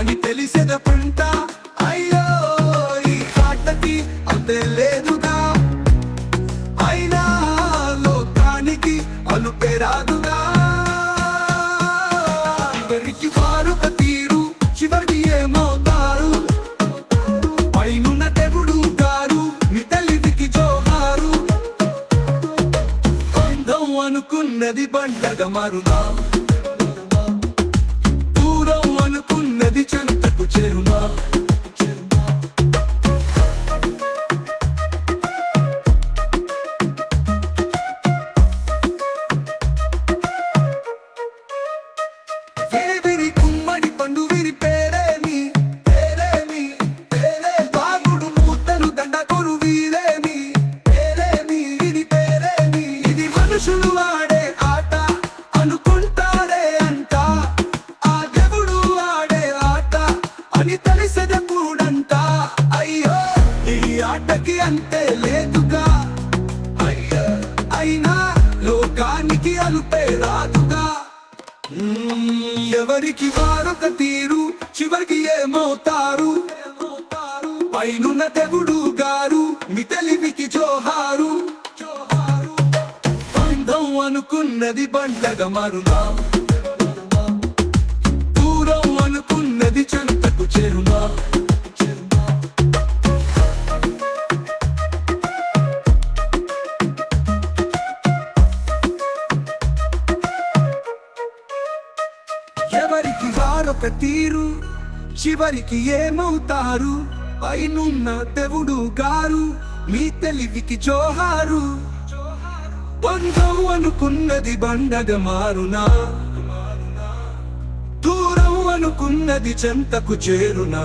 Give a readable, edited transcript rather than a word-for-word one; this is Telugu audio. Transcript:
అని తెలిసేదకుంట. అయ్యో ఈ ఆటకి అంతే లేదుగా, అయినా లోకానికి అలుపే రాదుగా. ఎవరికి వారొక తీరు, చివరికి ఏమవుతారు? పైనున్న దేవుడు గారు, మీ తెలివికి జోహారు. అందం అనుకున్నది బండగా మారునా, దూరం అనుకున్నది చెంతకు చేరునా. విరి కుమ్మడి పండు విరి పేరేమి, పేరేమి, పేరే బాగుడు మూతలు దండకొరు వీరేమి, పేరేమి, ఇది పేరేమి. ఇది మనుషులు ఆడే ఆట అనుకుంటారే అంట, ఆ దేవుడు ఆడే ఆట అని తెలిసేదెప్పుడంట. అయ్యో ఈ ఆటకి అంతే లేదుగా, అయ్యో అయినా లోకానికి అలుపే రాదుగా. ఎవరికి వారొక తీరు, చివరికి ఏమవుతారు? పైనున్న దేవుడు గారు, మీ తెలివికి జోహారు. అందం అనుకున్నది బండగా మారునా, దూరం అనుకున్నది చెంతకు చేరునా. ఎవరికి వారొక తీరు, చివరికి ఏమవుతారు? పైనున్న దేవుడు గారు, మీ తెలివికి జోహారు. బంధం అనుకున్నది బండగా మారునా, దూరం అనుకున్నది చెంతకు చేరునా.